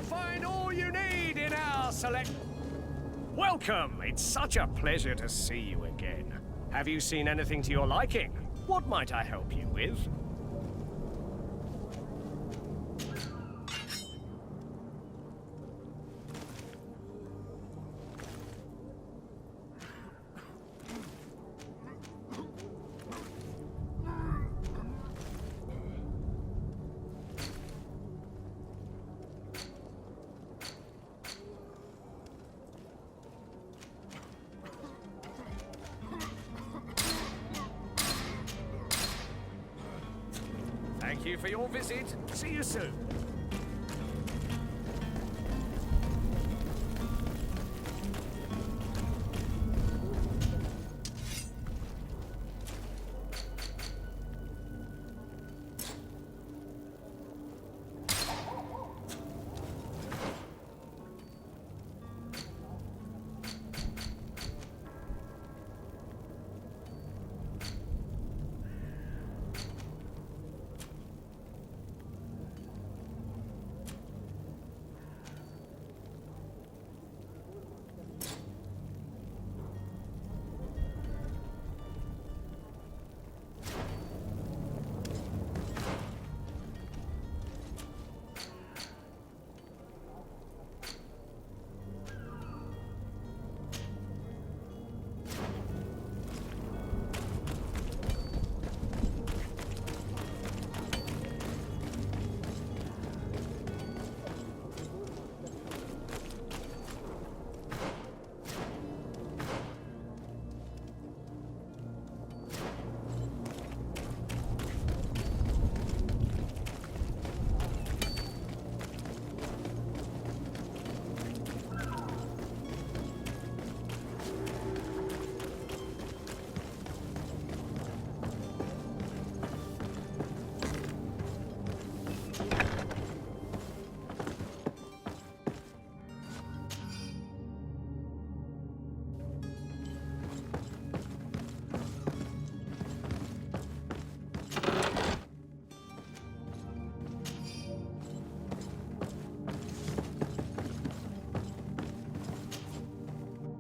find all you need in our select... Welcome! It's such a pleasure to see you again. Have you seen anything to your liking? What might I help you with? Thank you for your visit. See you soon.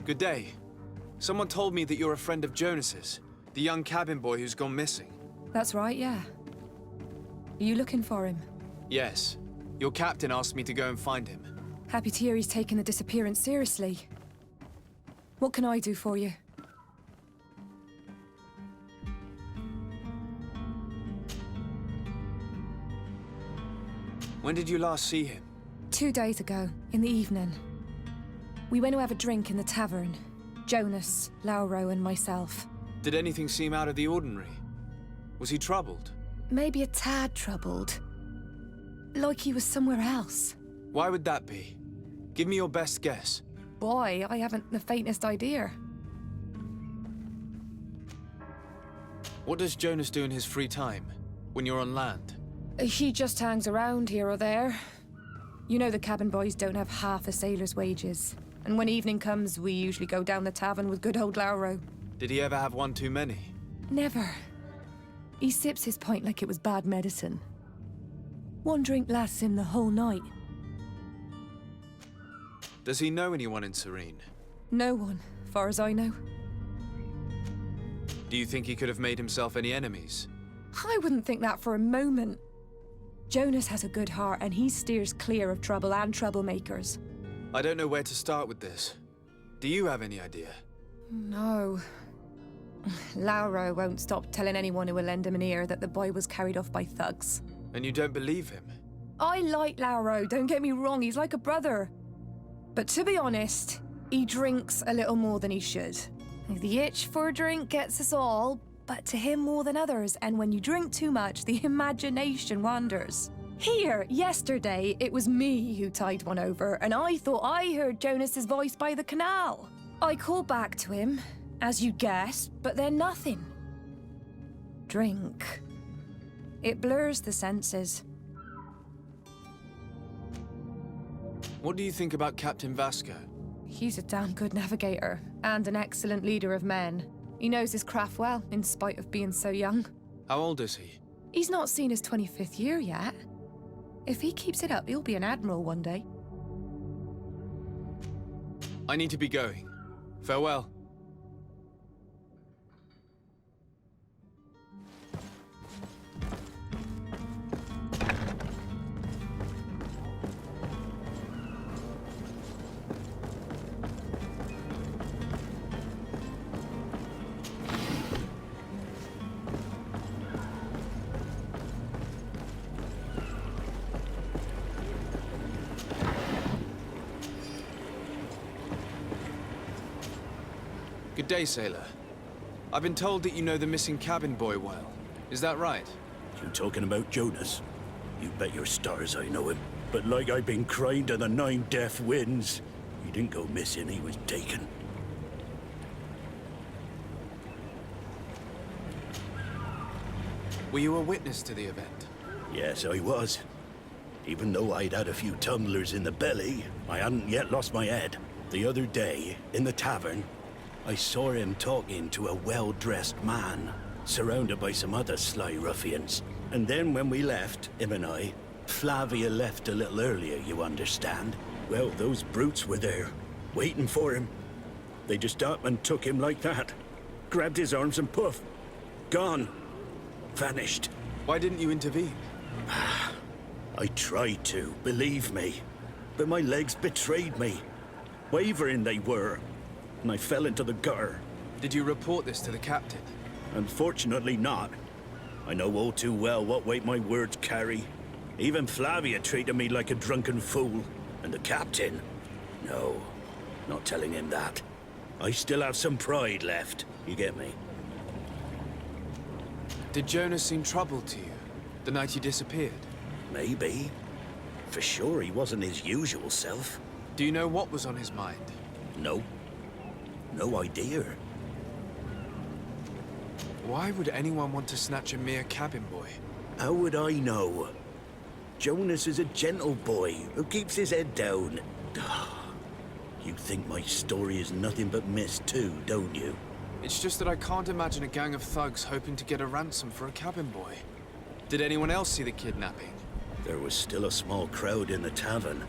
Good day. Someone told me that you're a friend of Jonas's, the young cabin boy who's gone missing. That's right, yeah. Are you looking for him? Yes. Your captain asked me to go and find him. Happy to hear he's taken the disappearance seriously. What can I do for you? When did you last see him? 2 days ago, in the evening. We went to have a drink in the tavern. Jonas, Lauro, and myself. Did anything seem out of the ordinary? Was he troubled? Maybe a tad troubled. Like he was somewhere else. Why would that be? Give me your best guess. Boy, I haven't the faintest idea. What does Jonas do in his free time, when you're on land? He just hangs around here or there. You know the cabin boys don't have half a sailor's wages. And when evening comes, we usually go down the tavern with good old Lauro. Did he ever have one too many? Never. He sips his pint like it was bad medicine. One drink lasts him the whole night. Does he know anyone in Serene? No one, far as I know. Do you think he could have made himself any enemies? I wouldn't think that for a moment. Jonas has a good heart and he steers clear of trouble and troublemakers. I don't know where to start with this. Do you have any idea? No. Lauro won't stop telling anyone who will lend him an ear that the boy was carried off by thugs. And you don't believe him? I like Lauro, don't get me wrong, he's like a brother. But to be honest, he drinks a little more than he should. The itch for a drink gets us all, but to him more than others, and when you drink too much, the imagination wanders. Here, yesterday, it was me who tied one over, and I thought I heard Jonas's voice by the canal. I called back to him, as you guessed, but then nothing. Drink. It blurs the senses. What do you think about Captain Vasco? He's a damn good navigator, and an excellent leader of men. He knows his craft well, in spite of being so young. How old is he? He's not seen his 25th year yet. If he keeps it up, he'll be an admiral one day. I need to be going. Farewell. Good day, sailor. I've been told that you know the missing cabin boy well. Is that right? You talking about Jonas? You bet your stars I know him. But like I've been crying to the 9 deaf winds, he didn't go missing, he was taken. Were you a witness to the event? Yes, I was. Even though I'd had a few tumblers in the belly, I hadn't yet lost my head. The other day, in the tavern, I saw him talking to a well-dressed man, surrounded by some other sly ruffians. And then when we left, him and I, Flavia left a little earlier, you understand? Well, those brutes were there, waiting for him. They just up and took him like that. Grabbed his arms and poof, gone. Vanished. Why didn't you intervene? I tried to, believe me. But my legs betrayed me. Wavering they were. And I fell into the gutter. Did you report this to the captain? Unfortunately not. I know all too well what weight my words carry. Even Flavia treated me like a drunken fool. And the captain? No, not telling him that. I still have some pride left, you get me? Did Jonas seem troubled to you, the night he disappeared? Maybe. For sure he wasn't his usual self. Do you know what was on his mind? No. No idea. Why would anyone want to snatch a mere cabin boy? How would I know? Jonas is a gentle boy who keeps his head down. You think my story is nothing but mist too, don't you? It's just that I can't imagine a gang of thugs hoping to get a ransom for a cabin boy. Did anyone else see the kidnapping? There was still a small crowd in the tavern.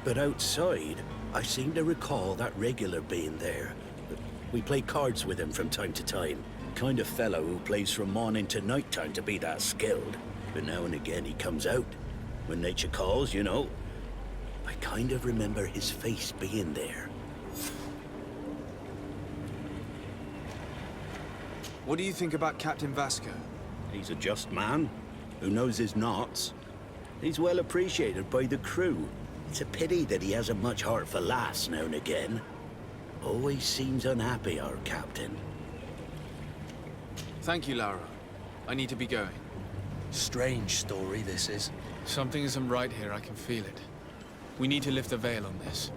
But outside, I seem to recall that regular being there. We play cards with him from time to time. Kind of fellow who plays from morning to night time to be that skilled. But now and again he comes out. When nature calls, you know. I kind of remember his face being there. What do you think about Captain Vasco? He's a just man who knows his knots. He's well appreciated by the crew. It's a pity that he hasn't much heart for laughs now and again. Always seems unhappy, our captain. Thank you, Laura. I need to be going. Strange story, this is. Something isn't right here, I can feel it. We need to lift the veil on this.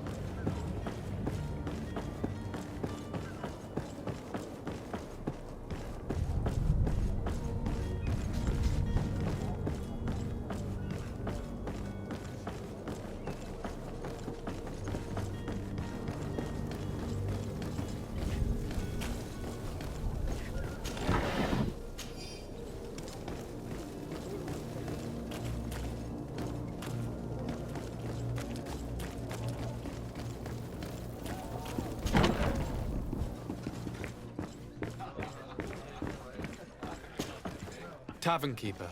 Tavern keeper.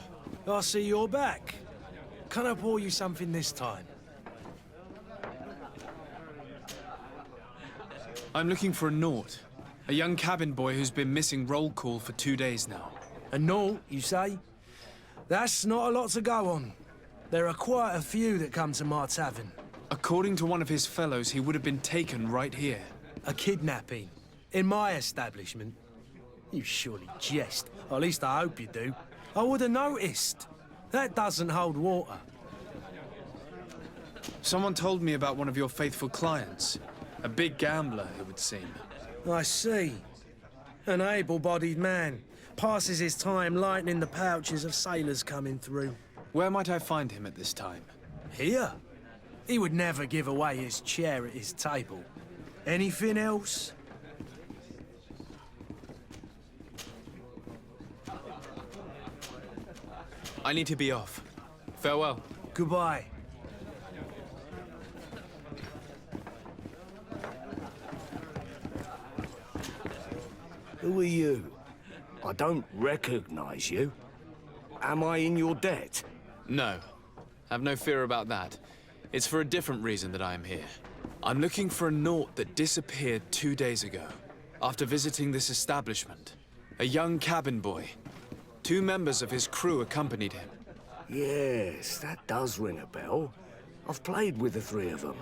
I see you're back. Can I pour you something this time? I'm looking for a Naut. A young cabin boy who's been missing roll call for 2 days now. A Naut, you say? That's not a lot to go on. There are quite a few that come to my tavern. According to one of his fellows, he would have been taken right here. A kidnapping. In my establishment. You surely jest. Or at least I hope you do. I would have noticed. That doesn't hold water. Someone told me about one of your faithful clients. A big gambler, it would seem. I see. An able-bodied man. Passes his time lightening the pouches of sailors coming through. Where might I find him at this time? Here? He would never give away his chair at his table. Anything else? I need to be off. Farewell. Goodbye. Who are you? I don't recognize you. Am I in your debt? No. Have no fear about that. It's for a different reason that I am here. I'm looking for a Naut that disappeared 2 days ago, after visiting this establishment. A young cabin boy. 2 members of his crew accompanied him. Yes, that does ring a bell. I've played with the 3 of them.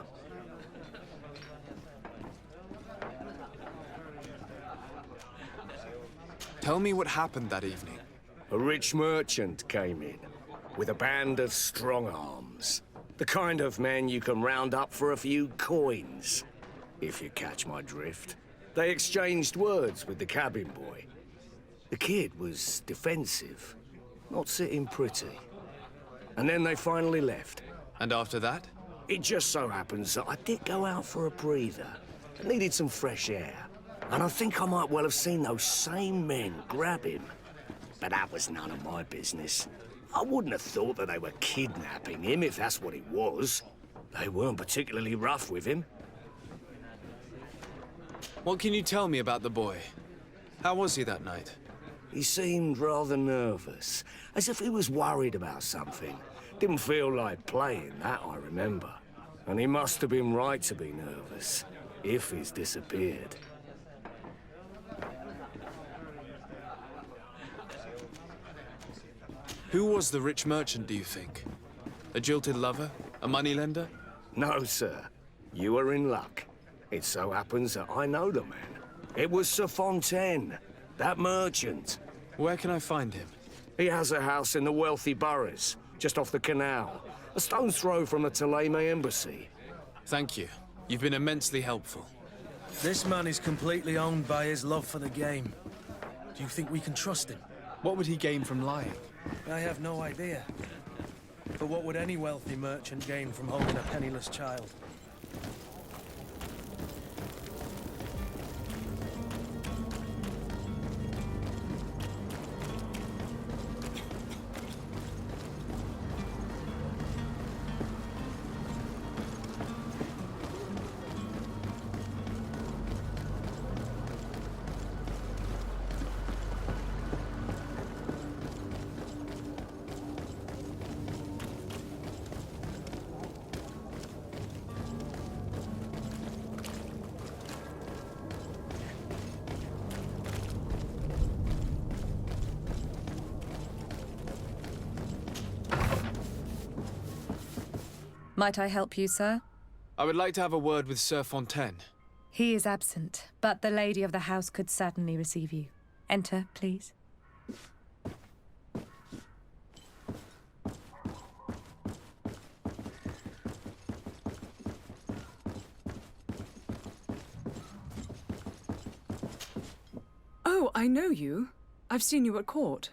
Tell me what happened that evening. A rich merchant came in, with a band of strong arms. The kind of men you can round up for a few coins, if you catch my drift. They exchanged words with the cabin boy. The kid was defensive, not sitting pretty. And then they finally left. And after that? It just so happens that I did go out for a breather. I needed some fresh air. And I think I might well have seen those same men grab him. But that was none of my business. I wouldn't have thought that they were kidnapping him, if that's what it was. They weren't particularly rough with him. What can you tell me about the boy? How was he that night? He seemed rather nervous, as if he was worried about something. Didn't feel like playing, that I remember. And he must have been right to be nervous, if he's disappeared. Who was the rich merchant, do you think? A jilted lover? A moneylender? No, sir. You are in luck. It so happens that I know the man. It was Sir Fontaine, that merchant. Where can I find him? He has a house in the wealthy boroughs, just off the canal. A stone's throw from the Theleme embassy. Thank you. You've been immensely helpful. This man is completely owned by his love for the game. Do you think we can trust him? What would he gain from lying? I have no idea. But what would any wealthy merchant gain from holding a penniless child? Might I help you, sir? I would like to have a word with Sir Fontaine. He is absent, but the lady of the house could certainly receive you. Enter, please. Oh, I know you. I've seen you at court.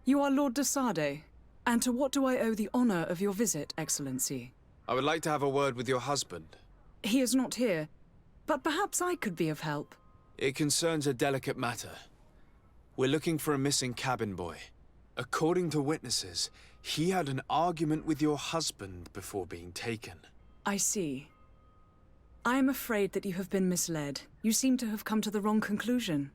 You are Lord de Sade. And to what do I owe the honor of your visit, Excellency? I would like to have a word with your husband. He is not here, but perhaps I could be of help. It concerns a delicate matter. We're looking for a missing cabin boy. According to witnesses, he had an argument with your husband before being taken. I see. I am afraid that you have been misled. You seem to have come to the wrong conclusion.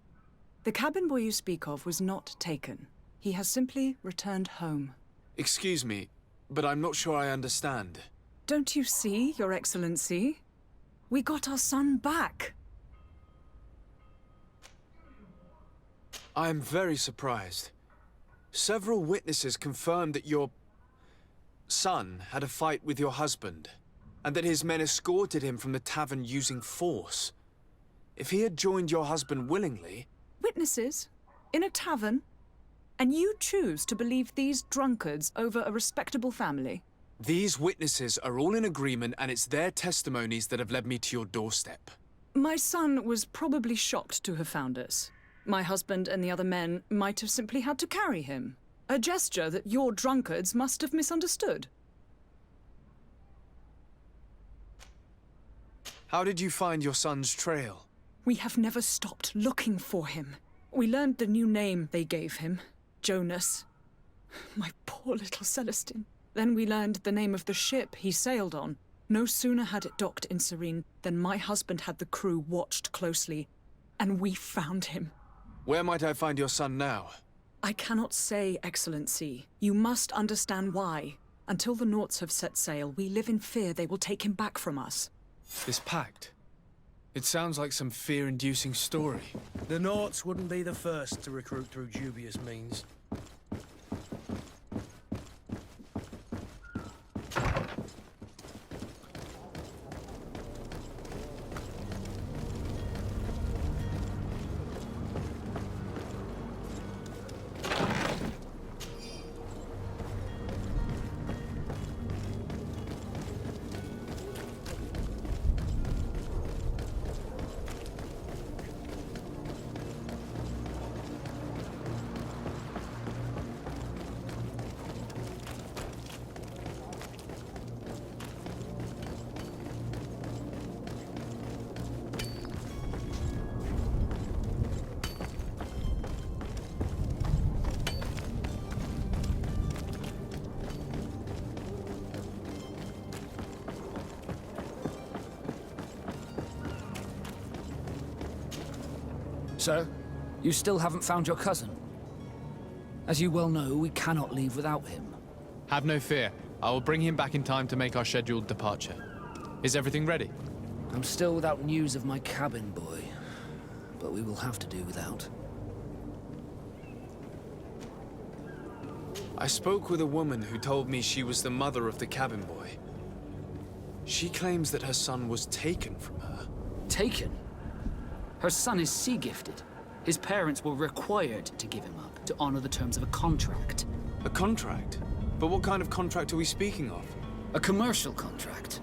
The cabin boy you speak of was not taken. He has simply returned home. Excuse me, but I'm not sure I understand. Don't you see, Your Excellency? We got our son back. I am very surprised. Several witnesses confirmed that your son had a fight with your husband, and that his men escorted him from the tavern using force. If he had joined your husband willingly... Witnesses? In a tavern? And you choose to believe these drunkards over a respectable family? These witnesses are all in agreement, and it's their testimonies that have led me to your doorstep. My son was probably shocked to have found us. My husband and the other men might have simply had to carry him. A gesture that your drunkards must have misunderstood. How did you find your son's trail? We have never stopped looking for him. We learned the new name they gave him, Jonas. My poor little Celestine. Then we learned the name of the ship he sailed on. No sooner had it docked in Serene than my husband had the crew watched closely, and we found him. Where might I find your son now? I cannot say, Excellency. You must understand why. Until the Nauts have set sail, we live in fear they will take him back from us. This pact. It sounds like some fear-inducing story. The Nauts wouldn't be the first to recruit through dubious means. Sir, you still haven't found your cousin. As you well know, we cannot leave without him. Have no fear. I will bring him back in time to make our scheduled departure. Is everything ready? I'm still without news of my cabin boy, but we will have to do without. I spoke with a woman who told me she was the mother of the cabin boy. She claims that her son was taken from her. Taken? Her son is sea-gifted. His parents were required to give him up to honor the terms of a contract. A contract? But what kind of contract are we speaking of? A commercial contract.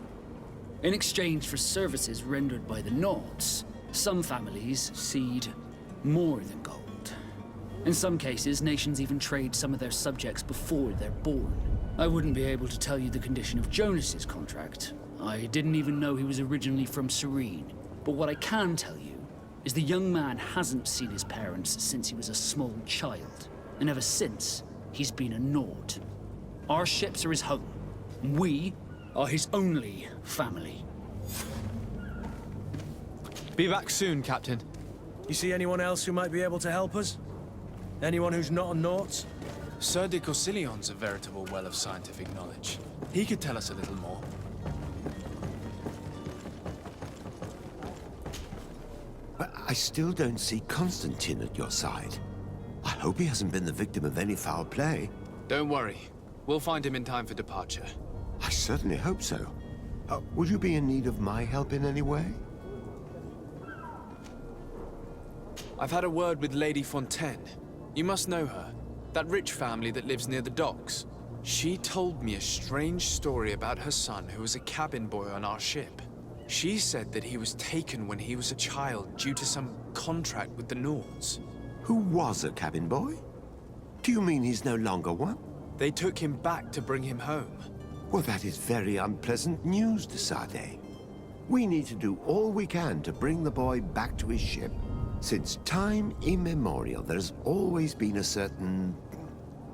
In exchange for services rendered by the Nauts, some families cede more than gold. In some cases, nations even trade some of their subjects before they're born. I wouldn't be able to tell you the condition of Jonas's contract. I didn't even know he was originally from Serene. But what I can tell you is the young man hasn't seen his parents since he was a small child. And ever since, he's been a Naut. Our ships are his home. We are his only family. Be back soon, Captain. You see anyone else who might be able to help us? Anyone who's not a Naut? Sir de Corsillion's a veritable well of scientific knowledge. He could tell us a little more. But I still don't see Constantine at your side. I hope he hasn't been the victim of any foul play. Don't worry. We'll find him in time for departure. I certainly hope so. Would you be in need of my help in any way? I've had a word with Lady Fontaine. You must know her. That rich family that lives near the docks. She told me a strange story about her son who was a cabin boy on our ship. She said that he was taken when he was a child due to some contract with the Nauts. Who was a cabin boy? Do you mean he's no longer one? They took him back to bring him home. Well, that is very unpleasant news, de Sade. We need to do all we can to bring the boy back to his ship. Since time immemorial, there's always been a certain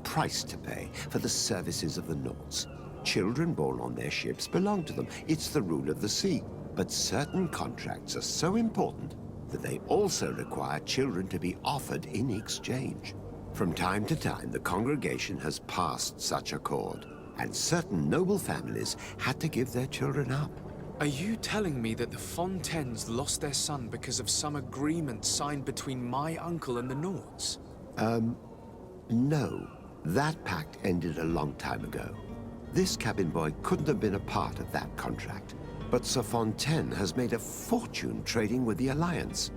price to pay for the services of the Nauts. Children born on their ships belong to them. It's the rule of the sea. But certain contracts are so important that they also require children to be offered in exchange. From time to time, the congregation has passed such accord, and certain noble families had to give their children up. Are you telling me that the Fontaines lost their son because of some agreement signed between my uncle and the Nauts? No. That pact ended a long time ago. This cabin boy couldn't have been a part of that contract. But Sir Fontaine has made a fortune trading with the Alliance,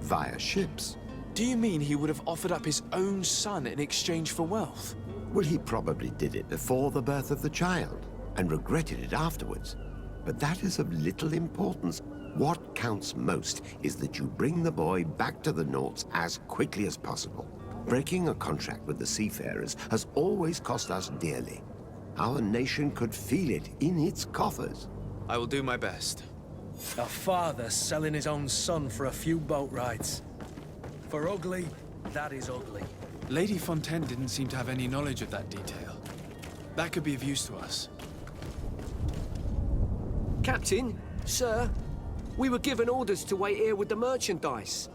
via ships. Do you mean he would have offered up his own son in exchange for wealth? Well, he probably did it before the birth of the child, and regretted it afterwards. But that is of little importance. What counts most is that you bring the boy back to the Nauts as quickly as possible. Breaking a contract with the seafarers has always cost us dearly. Our nation could feel it in its coffers. I will do my best. A father selling his own son for a few boat rides. For ugly, that is ugly. Lady Fontaine didn't seem to have any knowledge of that detail. That could be of use to us. Captain, sir, we were given orders to wait here with the merchandise.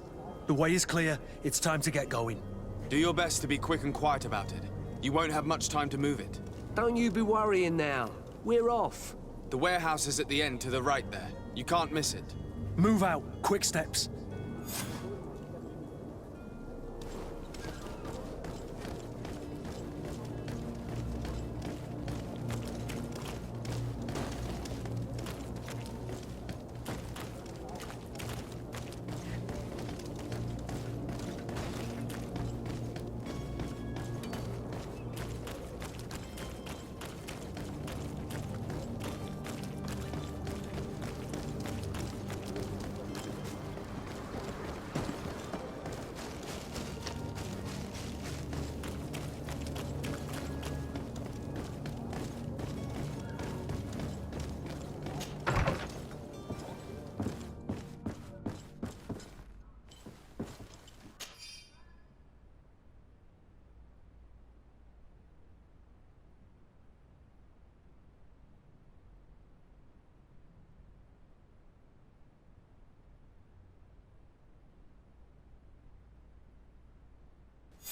The way is clear. It's time to get going. Do your best to be quick and quiet about it. You won't have much time to move it. Don't you be worrying now. We're off. The warehouse is at the end to the right there. You can't miss it. Move out. Quick steps.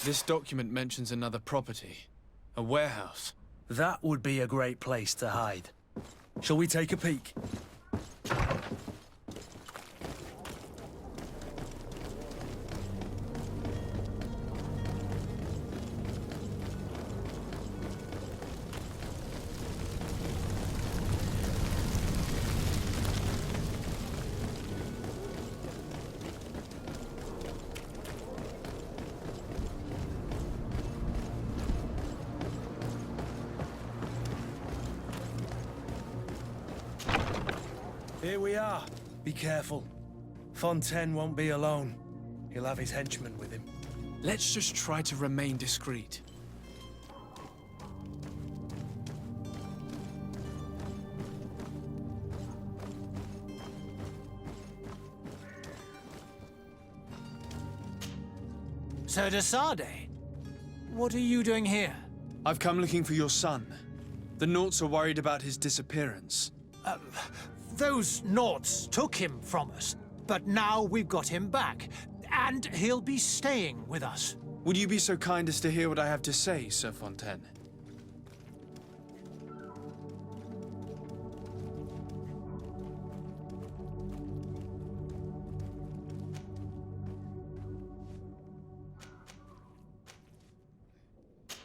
This document mentions another property. A warehouse. That would be a great place to hide. Shall we take a peek? Here we are. Be careful. Fontaine won't be alone. He'll have his henchmen with him. Let's just try to remain discreet. Sir de Sade, what are you doing here? I've come looking for your son. The Naughts are worried about his disappearance. Those Naughts took him from us, but now we've got him back, and he'll be staying with us. Would you be so kind as to hear what I have to say, Sir Fontaine?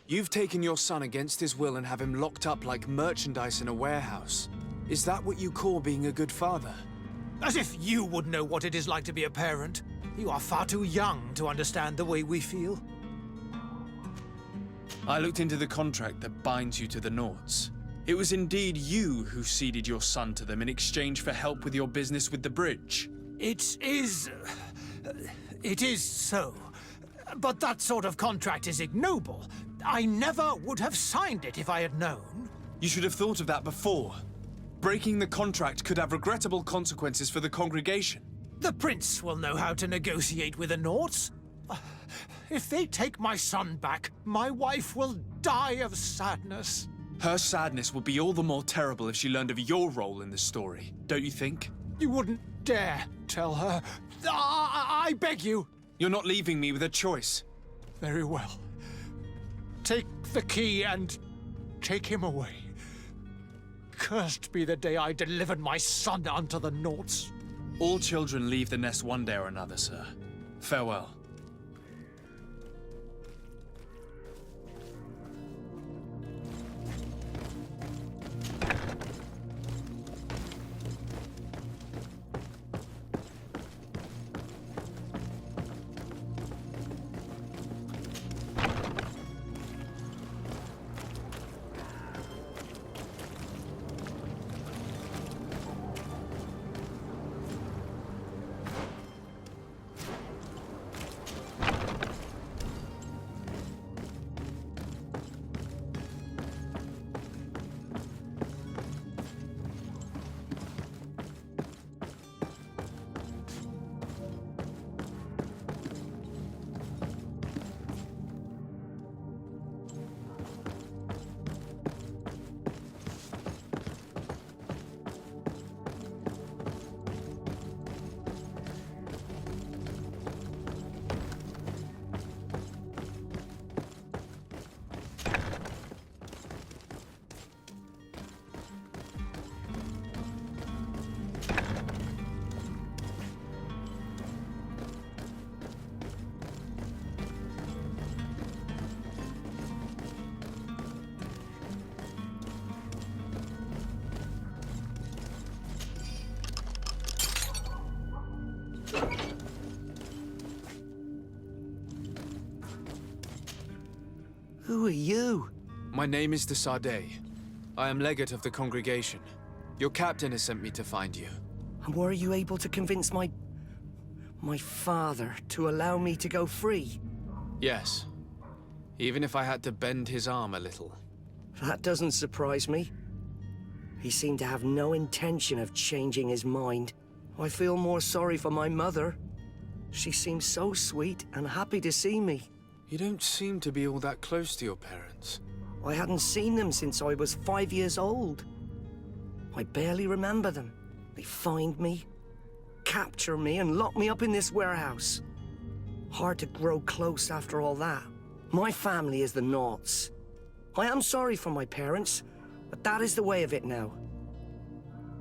You've taken your son against his will and have him locked up like merchandise in a warehouse. Is that what you call being a good father? As if you would know what it is like to be a parent. You are far too young to understand the way we feel. I looked into the contract that binds you to the Naughts. It was indeed you who ceded your son to them in exchange for help with your business with the bridge. It is so. But that sort of contract is ignoble. I never would have signed it if I had known. You should have thought of that before. Breaking the contract could have regrettable consequences for the congregation. The prince will know how to negotiate with the Naughts. If they take my son back, my wife will die of sadness. Her sadness would be all the more terrible if she learned of your role in the story, don't you think? You wouldn't dare tell her. I beg you. You're not leaving me with a choice. Very well. Take the key and take him away. Cursed be the day I delivered my son unto the Naughts. All children leave the nest one day or another, sir. Farewell. Who are you? My name is de Sardet. I am legate of the congregation. Your captain has sent me to find you. And were you able to convince my father to allow me to go free? Yes. Even if I had to bend his arm a little. That doesn't surprise me. He seemed to have no intention of changing his mind. I feel more sorry for my mother. She seems so sweet and happy to see me. You don't seem to be all that close to your parents. I hadn't seen them since I was 5 years old. I barely remember them. They find me, capture me, and lock me up in this warehouse. Hard to grow close after all that. My family is the Naughts. I am sorry for my parents, but that is the way of it now.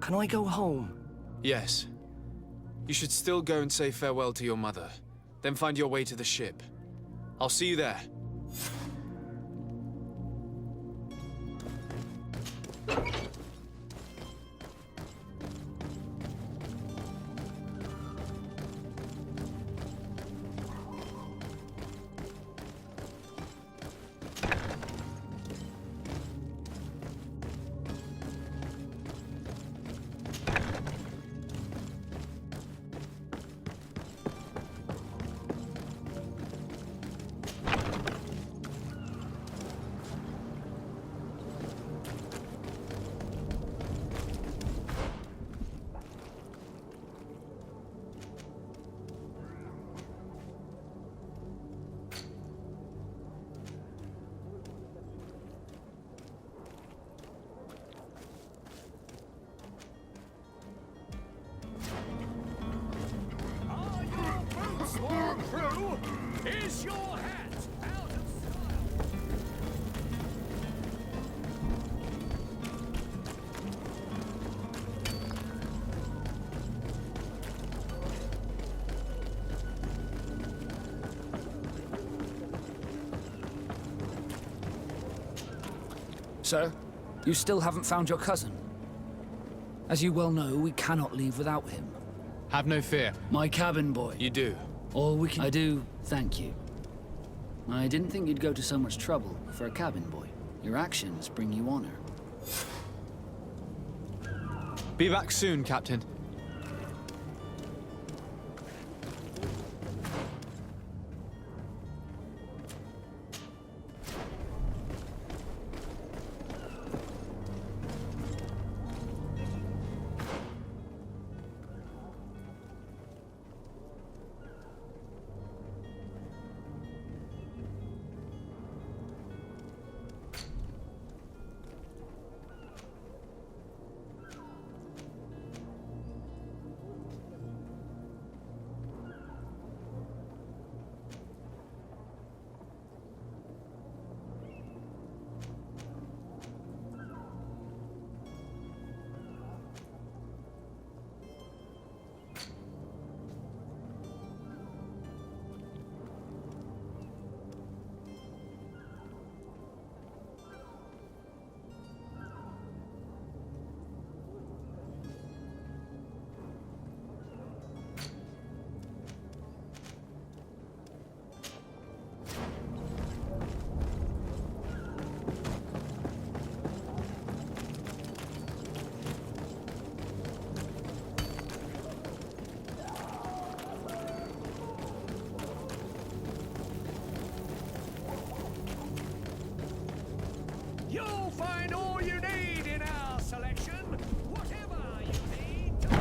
Can I go home? Yes. You should still go and say farewell to your mother. Then find your way to the ship. I'll see you there. Small crew, is your hat out of style? Sir, you still haven't found your cousin. As you well know, we cannot leave without him. Have no fear. My cabin boy. You do. All we can... I do, thank you. I didn't think you'd go to so much trouble for a cabin boy. Your actions bring you honor. Be back soon, Captain. You'll find all you need in our selection. Whatever you need to be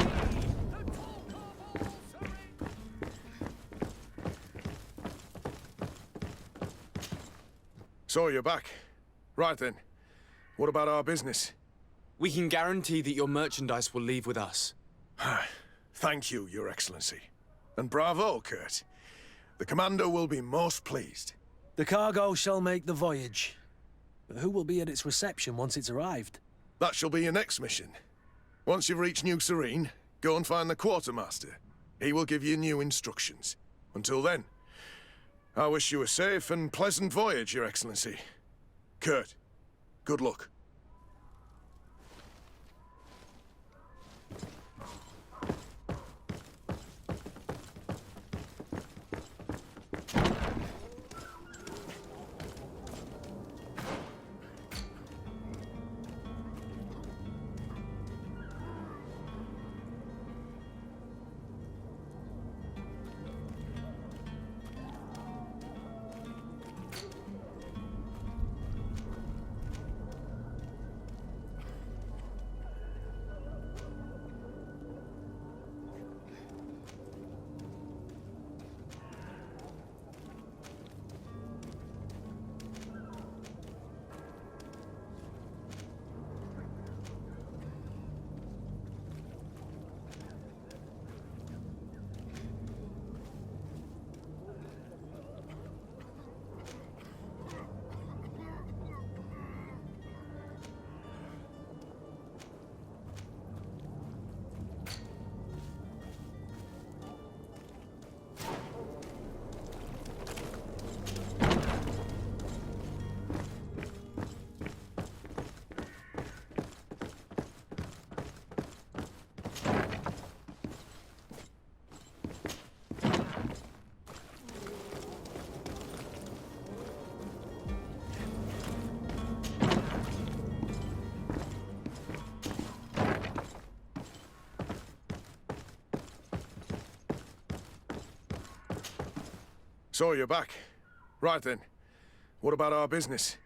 the talk of all Serene. So you're back. Right then. What about our business? We can guarantee that your merchandise will leave with us. Thank you, Your Excellency. And bravo, Kurt. The Commander will be most pleased. The cargo shall make the voyage. But who will be at its reception once it's arrived? That shall be your next mission. Once you've reached New Serene, go and find the Quartermaster. He will give you new instructions. Until then, I wish you a safe and pleasant voyage, Your Excellency. Kurt, good luck. So you're back. Right then. What about our business?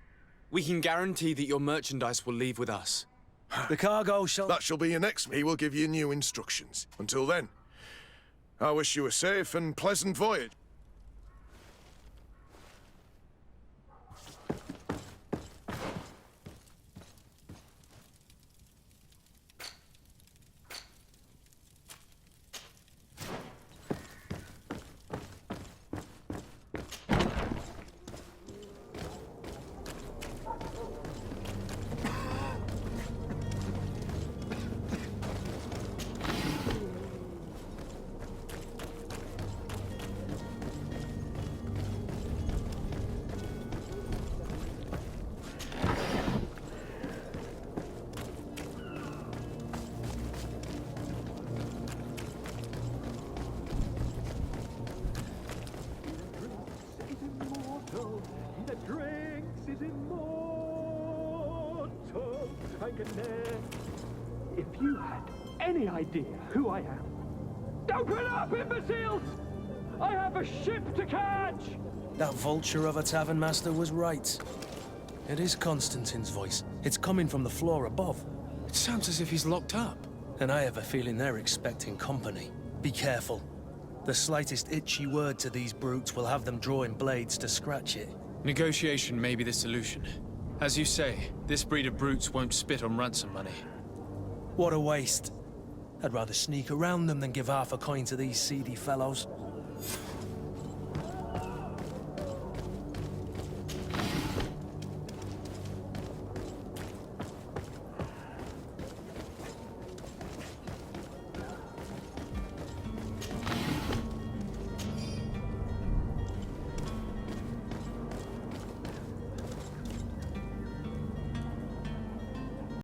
We can guarantee that your merchandise will leave with us. The cargo shall... That shall be your next... He will give you new instructions. Until then, I wish you a safe and pleasant voyage. If you had any idea who I am... Open up, imbeciles! I have a ship to catch! That vulture of a tavern master was right. It is Constantine's voice. It's coming from the floor above. It sounds as if he's locked up. And I have a feeling they're expecting company. Be careful. The slightest itchy word to these brutes will have them drawing blades to scratch it. Negotiation may be the solution. As you say, this breed of brutes won't spit on ransom money. What a waste. I'd rather sneak around them than give half a coin to these seedy fellows.